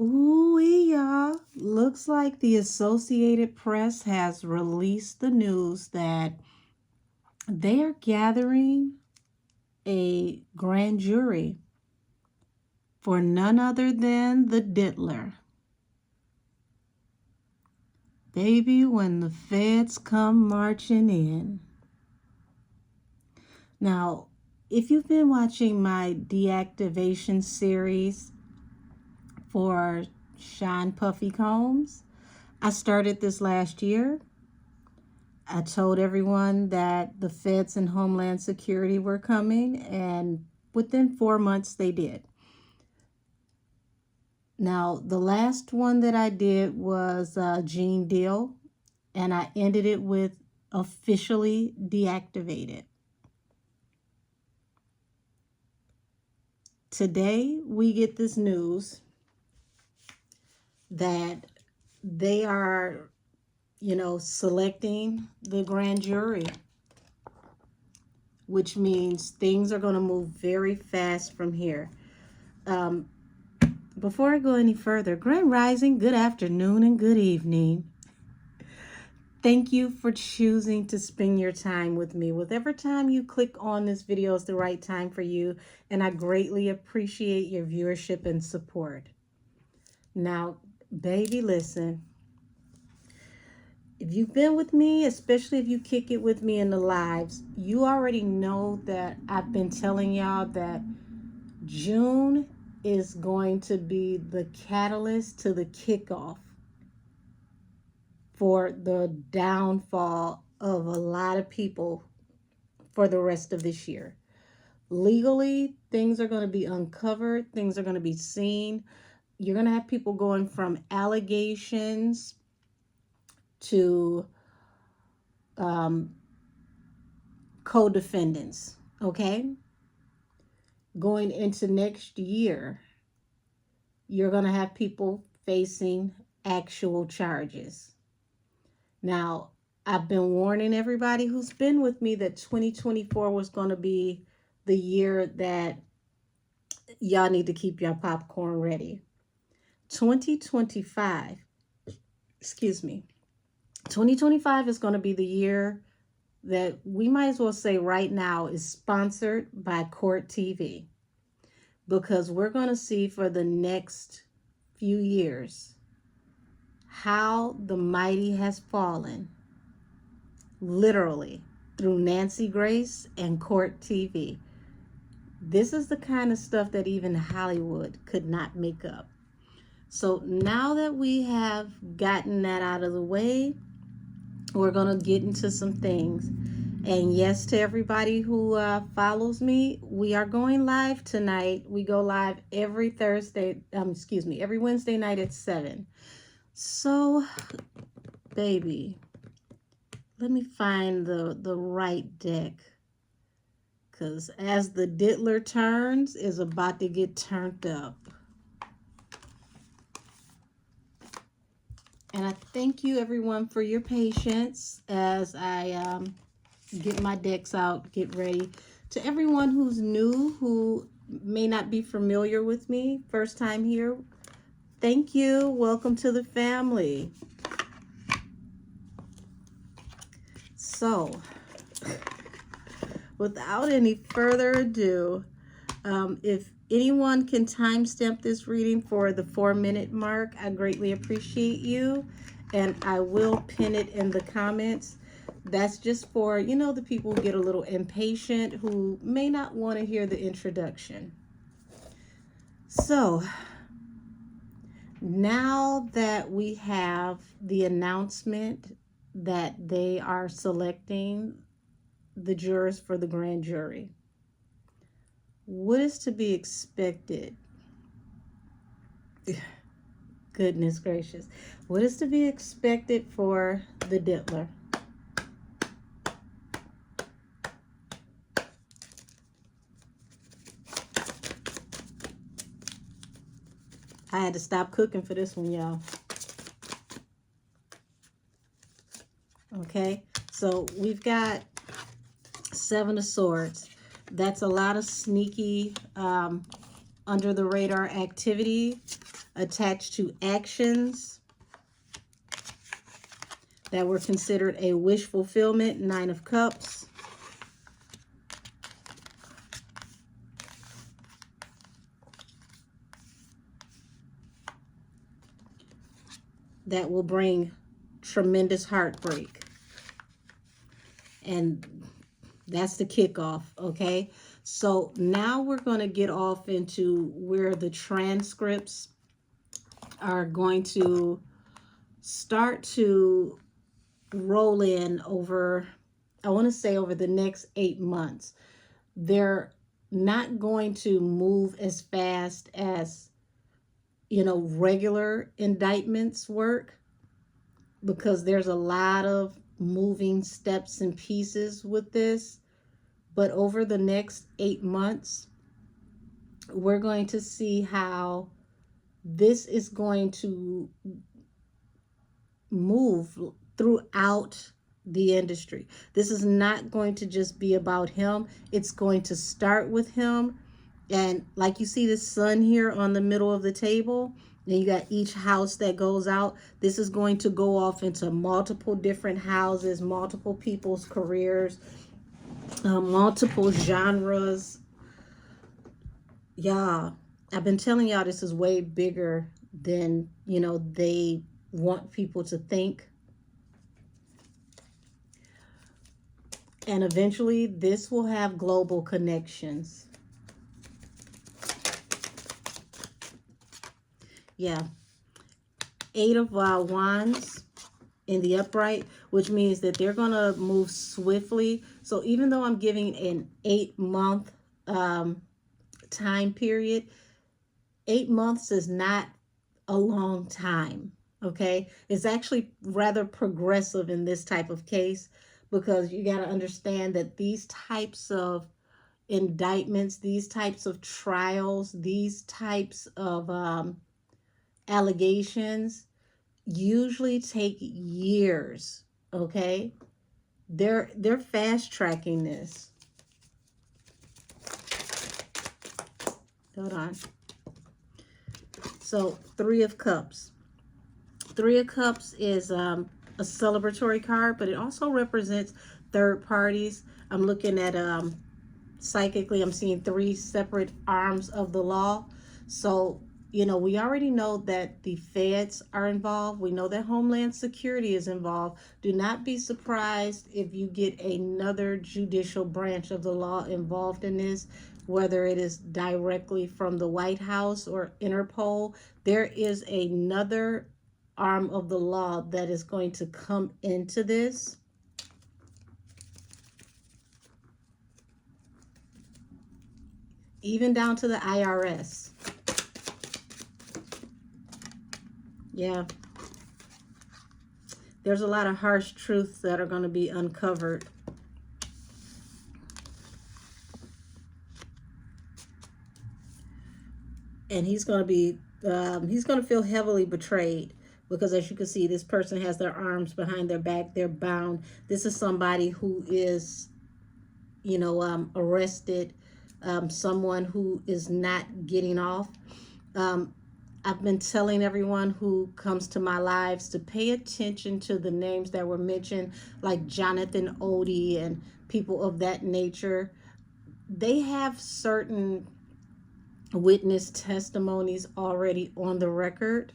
Ooh, y'all. Looks like the Associated Press has released the news that they are gathering a grand jury for none other than the diddler. Baby, when the feds come marching in. Now, if you've been watching my deactivation series for Sean Puffy Combs, I started this last year. I told everyone that the feds and Homeland Security were coming, and within 4 months they did. Now, the last one that I did was Gene Deal, and I ended it with officially deactivated. Today, we get this news that they are, selecting the grand jury, which means things are going to move very fast from here. Before I go any further, Grand Rising, good afternoon and good evening. Thank you for choosing to spend your time with me. Whatever time you click on this video is the right time for you, and I greatly appreciate your viewership and support. Now, baby, listen. If you've been with me, especially if you kick it with me in the lives, you already know that I've been telling y'all that June is going to be the catalyst to the kickoff for the downfall of a lot of people for the rest of this year. Legally, things are going to be uncovered, things are going to be seen. You're going to have people going from allegations to co-defendants, okay? Going into next year, you're going to have people facing actual charges. Now, I've been warning everybody who's been with me that 2024 was going to be the year that y'all need to keep your popcorn ready. 2025 is going to be the year that we might as well say right now is sponsored by Court TV, because we're going to see for the next few years how the mighty has fallen, literally, through Nancy Grace and Court TV. This is the kind of stuff that even Hollywood could not make up. So now that we have gotten that out of the way, we're going to get into some things. And yes, to everybody who follows me, we are going live tonight. We go live every every Wednesday night at 7. So, baby, let me find the right deck, because as the diddler turns, is about to get turned up. And I thank you, everyone, for your patience as I get my decks out, get ready. To everyone who's new, who may not be familiar with me, first time here, thank you. Welcome to the family. So, without any further ado, if anyone can timestamp this reading for the 4-minute mark, I greatly appreciate you. And I will pin it in the comments. That's just for, the people who get a little impatient, who may not want to hear the introduction. So, now that we have the announcement that they are selecting the jurors for the grand jury, what is to be expected? Goodness gracious. What is to be expected for the diddler? I had to stop cooking for this one, y'all. Okay, so we've got 7 of Swords. That's a lot of sneaky, under the radar activity. attached to actions that were considered a wish fulfillment, 9 of Cups. That will bring tremendous heartbreak. And that's the kickoff, okay? So now we're going to get off into where the transcripts are going to start to roll in over, I want to say over the next 8 months. They're not going to move as fast as, you know, regular indictments work, because there's a lot of moving steps and pieces with this. But over the next 8 months, we're going to see how this is going to move throughout the industry. This is not going to just be about him. It's going to start with him. And like you see the sun here on the middle of the table, and you got each house that goes out. This is going to go off into multiple different houses, multiple people's careers, multiple genres. Yeah, I've been telling y'all this is way bigger than, you know, they want people to think. And eventually this will have global connections. Yeah. 8 of Wands in the upright, which means that they're going to move swiftly. So even though I'm giving an 8-month time period, 8 months is not a long time, okay? It's actually rather progressive in this type of case, because you got to understand that these types of indictments, these types of trials, these types of allegations usually take years, okay? They're fast tracking this. Hold on. So 3 of Cups. 3 of Cups is a celebratory card, but it also represents third parties. I'm looking at psychically, I'm seeing 3 separate arms of the law. So, you know, we already know that the feds are involved. We know that Homeland Security is involved. Do not be surprised if you get another judicial branch of the law involved in this, whether it is directly from the White House or Interpol. There is another arm of the law that is going to come into this. Even down to the IRS. Yeah. There's a lot of harsh truths that are going to be uncovered. And he's going to be, he's going to feel heavily betrayed, because as you can see, this person has their arms behind their back. They're bound. This is somebody who is, you know, arrested, someone who is not getting off. I've been telling everyone who comes to my lives to pay attention to the names that were mentioned, like Jonathan Odie and people of that nature. They have certain witness testimonies already on the record,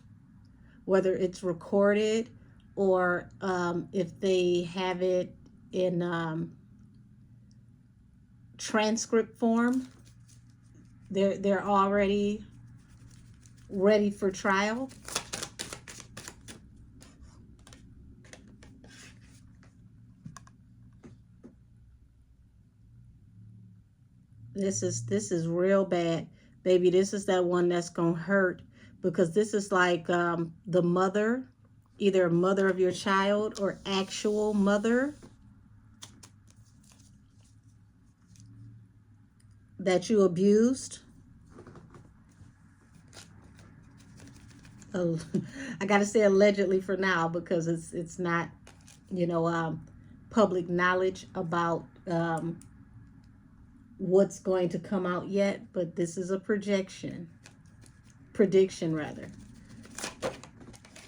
whether it's recorded or if they have it in transcript form. They're already ready for trial. This is real bad, baby. This is that one that's gonna hurt, because this is like the mother, either a mother of your child or actual mother that you abused. I gotta say allegedly for now, because it's not, you know, public knowledge about what's going to come out yet, but this is a prediction rather.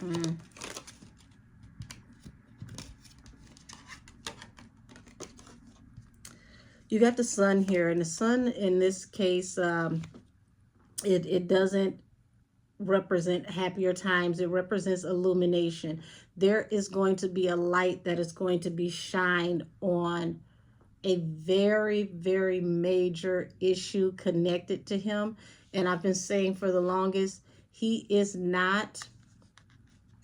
Mm. You got the sun here, and the sun in this case, it doesn't represent happier times. It represents illumination. There is going to be a light that is going to be shined on a very, very major issue connected to him. And I've been saying for the longest, he is not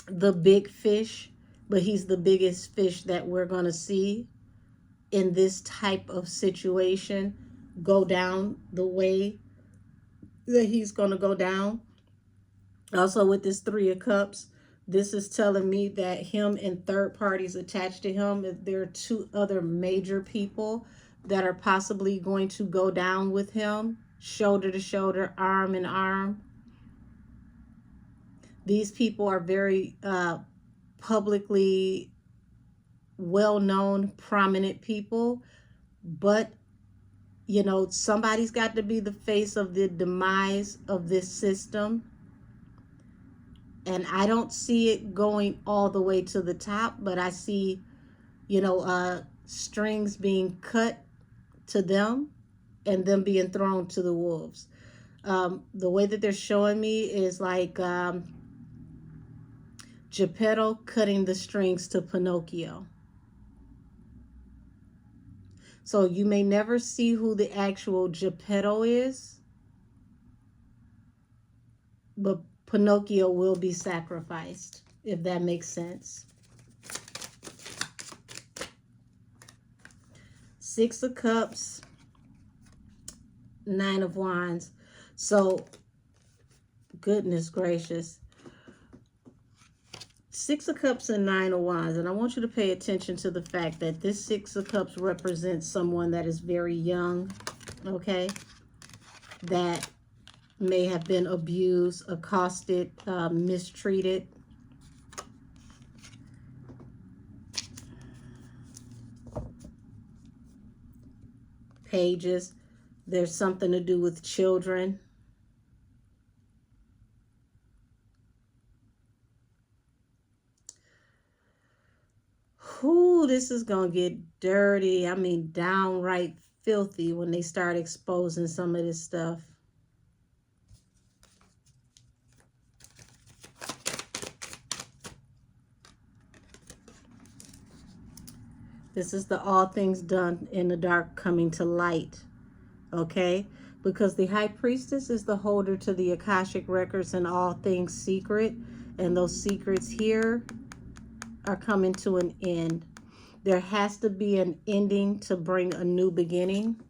the big fish, but he's the biggest fish that we're going to see in this type of situation go down the way that he's going to go down. Also, with this Three of Cups, this is telling me that him and third parties attached to him, if there are two other major people that are possibly going to go down with him, shoulder to shoulder, arm in arm. These people are very publicly well-known, prominent people, but you know, somebody's got to be the face of the demise of this system. And I don't see it going all the way to the top, but I see, you know, strings being cut to them and them being thrown to the wolves. The way that they're showing me is like Geppetto cutting the strings to Pinocchio. So you may never see who the actual Geppetto is, but Pinocchio will be sacrificed, if that makes sense. Six of Cups, Nine of Wands. So, goodness gracious. Six of Cups and Nine of Wands. And I want you to pay attention to the fact that this Six of Cups represents someone that is very young, okay? That may have been abused, accosted, mistreated. Pages. There's something to do with children. Ooh, this is going to get dirty. I mean, downright filthy when they start exposing some of this stuff. This is the all things done in the dark coming to light. Okay? Because the High Priestess is the holder to the Akashic records and all things secret. And those secrets here are coming to an end. There has to be an ending to bring a new beginning.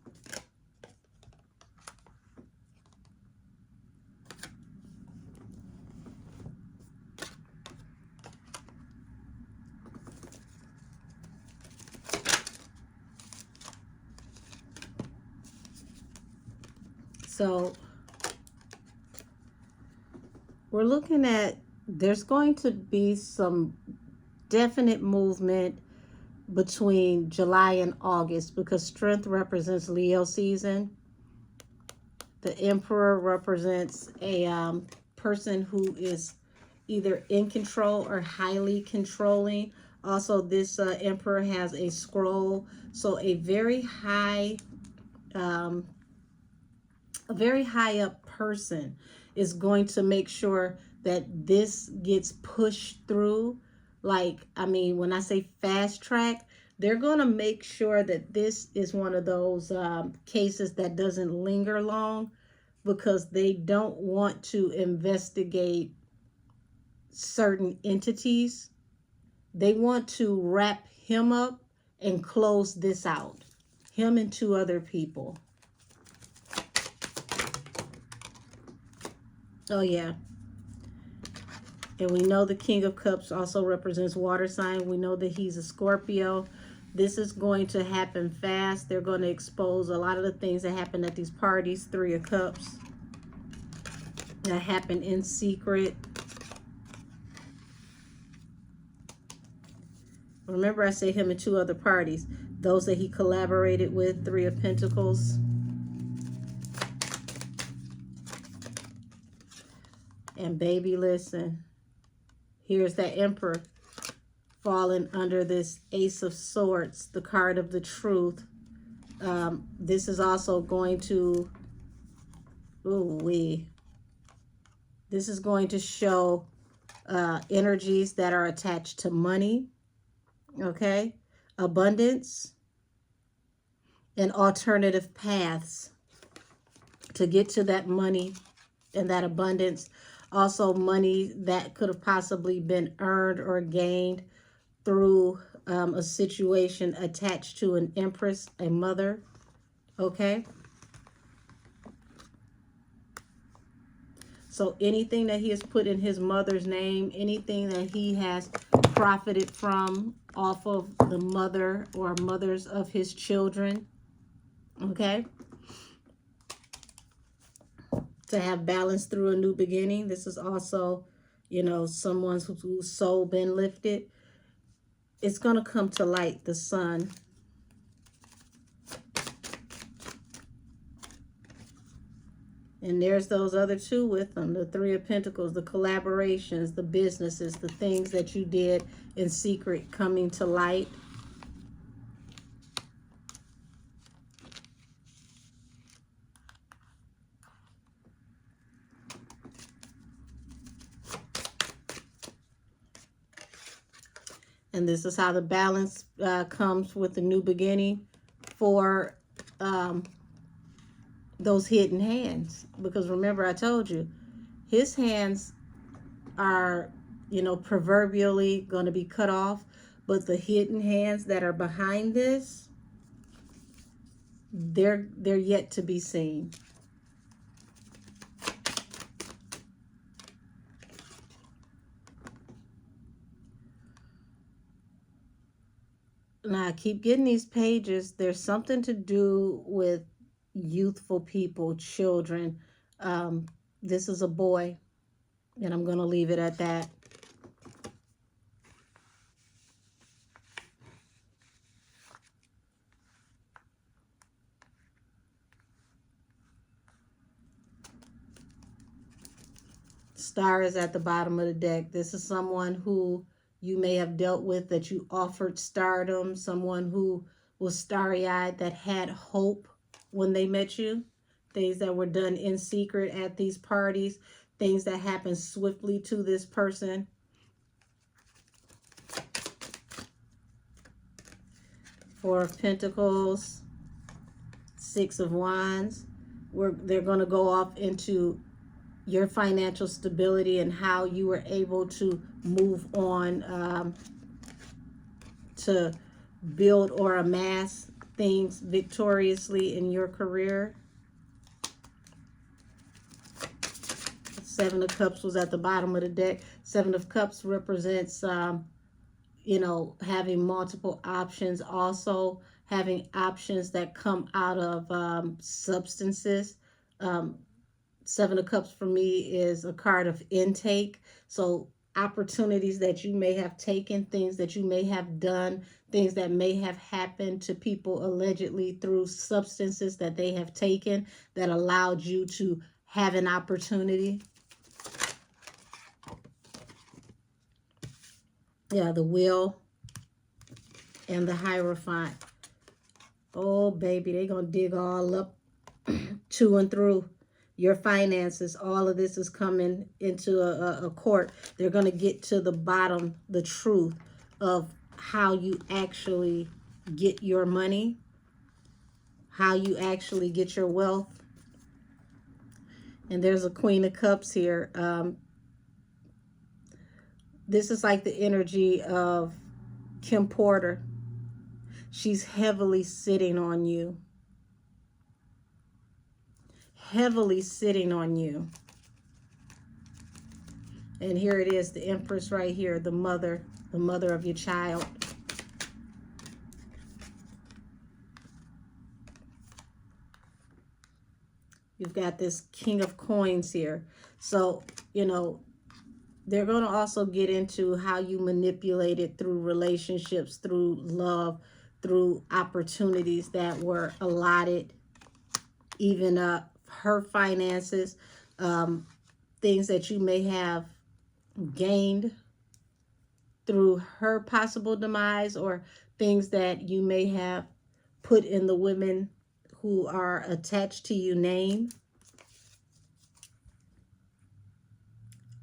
So we're looking at, there's going to be some definite movement between July and August, because strength represents Leo season. The Emperor represents a person who is either in control or highly controlling. Also, this Emperor has a scroll, so a very high up person is going to make sure that this gets pushed through. Like, I mean, when I say fast track, they're going to make sure that this is one of those cases that doesn't linger long, because they don't want to investigate certain entities. They want to wrap him up and close this out. Him and two other people. Oh, yeah. And we know the King of Cups also represents water sign. We know that he's a Scorpio. This is going to happen fast. They're going to expose a lot of the things that happen at these parties. Three of Cups. That happened in secret. Remember, I said him and two other parties. Those that he collaborated with. Three of Pentacles. And baby, listen. Here's that Emperor falling under this Ace of Swords, the card of the truth. This is also going to, this is going to show energies that are attached to money, okay? Abundance and alternative paths to get to that money and that abundance. Also money that could have possibly been earned or gained through a situation attached to an empress, a mother, okay? So anything that he has put in his mother's name, anything that he has profited from off of the mother or mothers of his children, okay? To have balance through a new beginning. This is also, you know, someone's whose soul been lifted. It's going to come to light, the sun. And there's those other two with them, the Three of Pentacles, the collaborations, the businesses, the things that you did in secret coming to light. And this is how the balance comes with the new beginning for those hidden hands. Because remember, I told you, his hands are, you know, proverbially going to be cut off. But the hidden hands that are behind this, they're yet to be seen. Now, I keep getting these pages. There's something to do with youthful people, children. This is a boy, and I'm going to leave it at that. Star is at the bottom of the deck. This is someone who you may have dealt with, that you offered stardom, someone who was starry-eyed, that had hope when they met you, things that were done in secret at these parties, things that happened swiftly to this person. Four of Pentacles, Six of Wands. They're going to go off into your financial stability and how you were able to move on to build or amass things victoriously in your career. Seven of Cups was at the bottom of the deck. Seven of Cups represents, you know, having multiple options. Also having options that come out of substances. Seven of Cups for me is a card of intake. So opportunities that you may have taken, things that you may have done, things that may have happened to people allegedly through substances that they have taken that allowed you to have an opportunity. Yeah, the Wheel and the Hierophant. Oh, baby, they're going to dig all up to and through your finances. All of this is coming into a court. They're going to get to the bottom, the truth of how you actually get your money, how you actually get your wealth. And there's a Queen of Cups here. This is like the energy of Kim Porter. She's heavily sitting on you. Heavily sitting on you. And here it is, the Empress right here, the mother of your child. You've got this King of Coins here. So, you know, they're going to also get into how you manipulate it through relationships, through love, through opportunities that were allotted, even her finances, things that you may have gained through her possible demise or things that you may have put in the women who are attached to you name.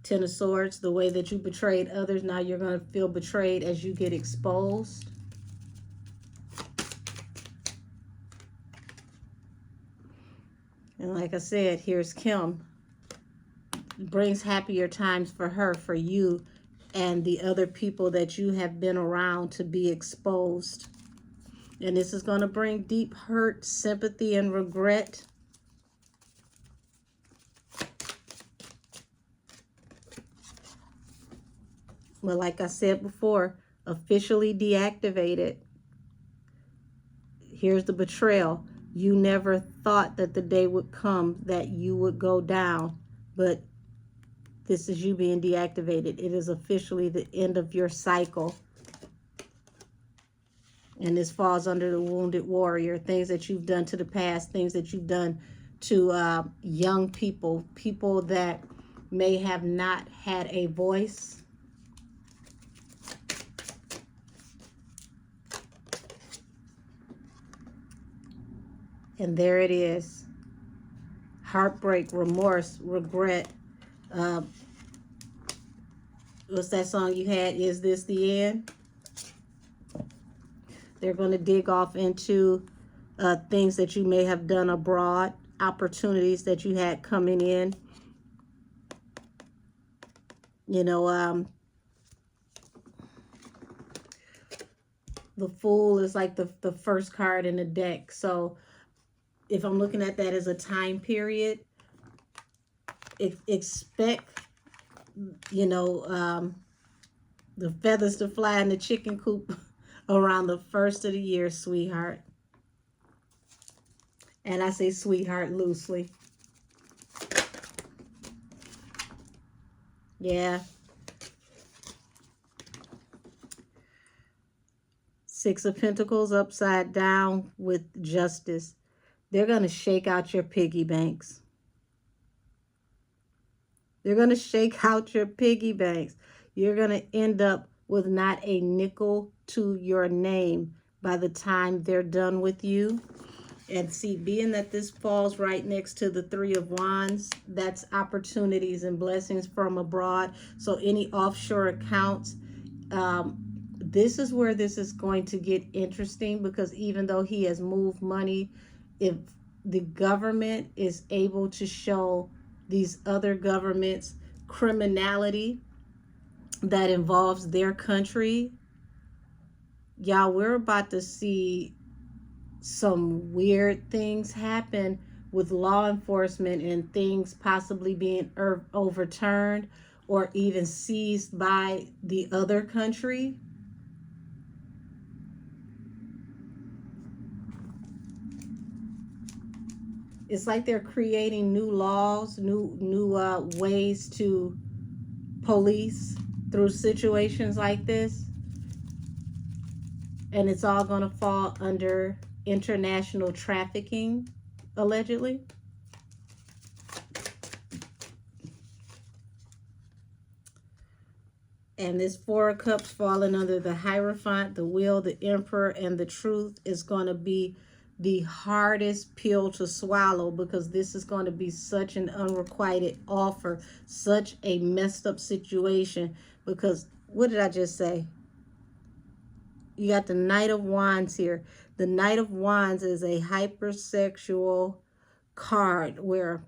Ten of Swords, the way that you betrayed others, now you're going to feel betrayed as you get exposed. And like I said, here's Kim. Brings happier times for her, for you, and the other people that you have been around to be exposed. And this is going to bring deep hurt, sympathy, and regret. Well, like I said before, officially deactivated. Here's the betrayal. You never thought that the day would come that you would go down, but this is you being deactivated. It is officially the end of your cycle. And this falls under the wounded warrior, things that you've done to the past, things that you've done to young people, people that may have not had a voice. And there it is. Heartbreak, remorse, regret. What's that song you had? Is this the end? They're going to dig off into things that you may have done abroad, opportunities that you had coming in. You know, the Fool is like the first card in the deck. So if I'm looking at that as a time period, expect, you know, the feathers to fly in the chicken coop around the first of the year, sweetheart. And I say sweetheart loosely. Yeah. Six of Pentacles upside down with Justice. They're going to shake out your piggy banks. They're going to shake out your piggy banks. You're going to end up with not a nickel to your name by the time they're done with you. And see, being that this falls right next to the Three of Wands, that's opportunities and blessings from abroad. So any offshore accounts, this is where this is going to get interesting, because even though he has moved money, if the government is able to show these other governments criminality that involves their country, y'all, we're about to see some weird things happen with law enforcement and things possibly being overturned or even seized by the other country. It's like they're creating new laws, new ways to police through situations like this. And it's all going to fall under international trafficking, allegedly. And this Four of Cups falling under the Hierophant, the Wheel, the Emperor, and the Truth is going to be the hardest pill to swallow, because this is going to be such an unrequited offer, such a messed up situation. Because what did I just say? You got the Knight of Wands here. The Knight of Wands is a hypersexual card where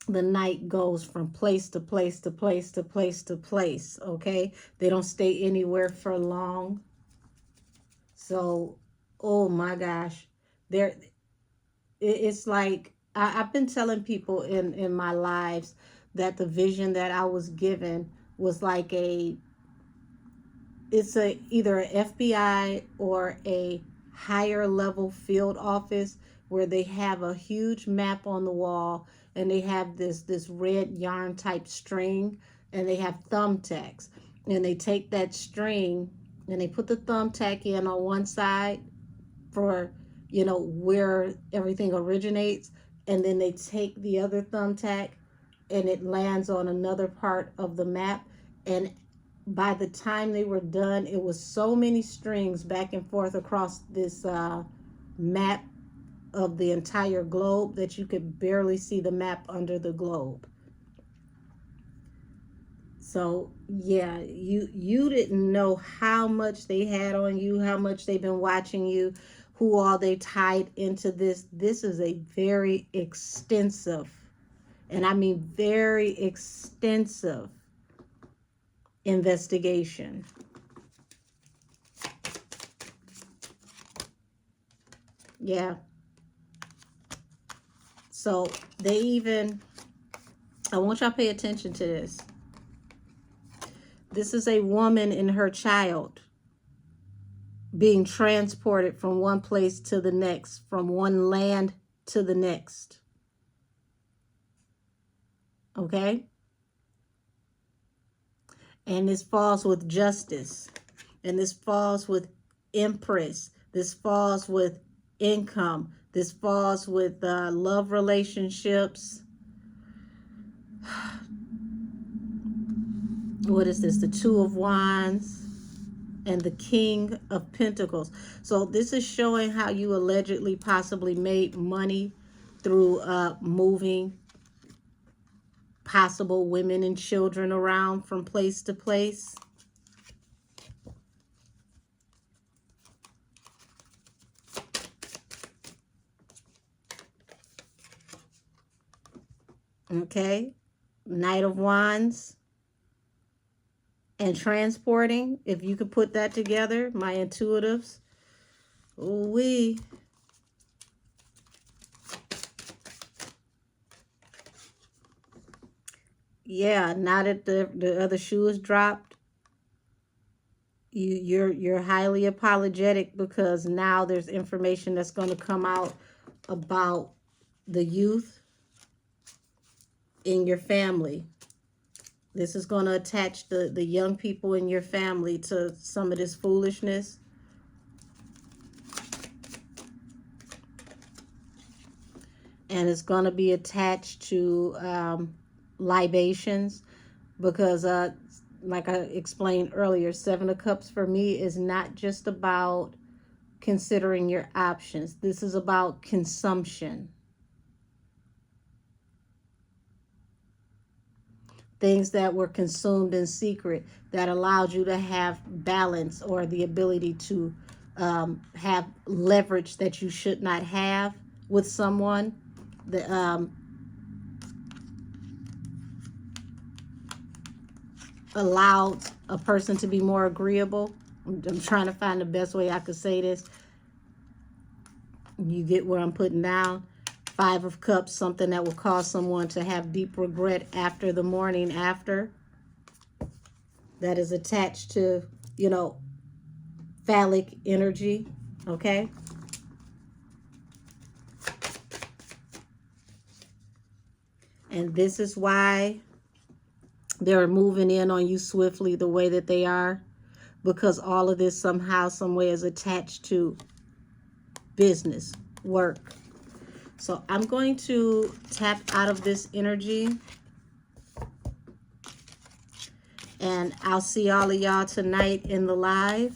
the knight goes from place to place to place to place to place, okay? They don't stay anywhere for long. So, oh my gosh. It's like, I've been telling people in my lives that the vision that I was given was like it's either an FBI or a higher level field office where they have a huge map on the wall, and they have this red yarn type string, and they have thumbtacks, and they take that string and they put the thumbtack in on one side for, you know, where everything originates, and then they take the other thumbtack and it lands on another part of the map. And by the time they were done, it was so many strings back and forth across this map of the entire globe that you could barely see the map under the globe. So yeah, you didn't know how much they had on you, how much they've been watching you, who all they tied into this. This is a very extensive, and I mean very extensive, investigation. Yeah. So they even, I want y'all to pay attention to this. This is a woman and her child being transported from one place to the next, from one land to the next. Okay? And this falls with justice. And this falls with empress. This falls with income. This falls with love relationships. What is this? The Two of Wands and the King of Pentacles. So this is showing how you allegedly possibly made money through moving possible women and children around from place to place. Okay. Knight of Wands and transporting. If you could put that together, my intuitives. Ooh-wee. Yeah, now that the other shoe is dropped, you're highly apologetic because now there's information that's going to come out about the youth in your family. This is going to attach the young people in your family to some of this foolishness. And it's going to be attached to libations because like I explained earlier, Seven of Cups for me is not just about considering your options. This is about consumption. Things that were consumed in secret that allowed you to have balance or the ability to have leverage that you should not have with someone. Allowed a person to be more agreeable. I'm trying to find the best way I could say this. You get where I'm putting down. Five of Cups, something that will cause someone to have deep regret after the morning after. That is attached to, you know, phallic energy, okay? And this is why they're moving in on you swiftly the way that they are, because all of this somehow, some way is attached to business, work. So I'm going to tap out of this energy, and I'll see all of y'all tonight in the live.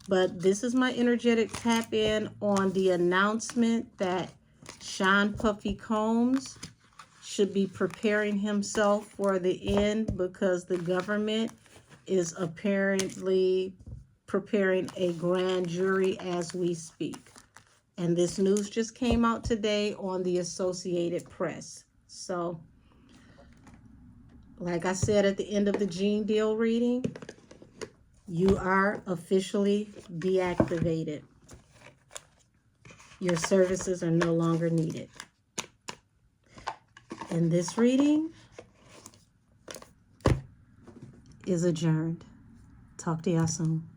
But this is my energetic tap in on the announcement that Sean Puffy Combs should be preparing himself for the end because the government is apparently preparing a grand jury as we speak. And this news just came out today on the Associated Press. So, like I said at the end of the Gene Deal reading, you are officially deactivated. Your services are no longer needed. And this reading is adjourned. Talk to y'all soon.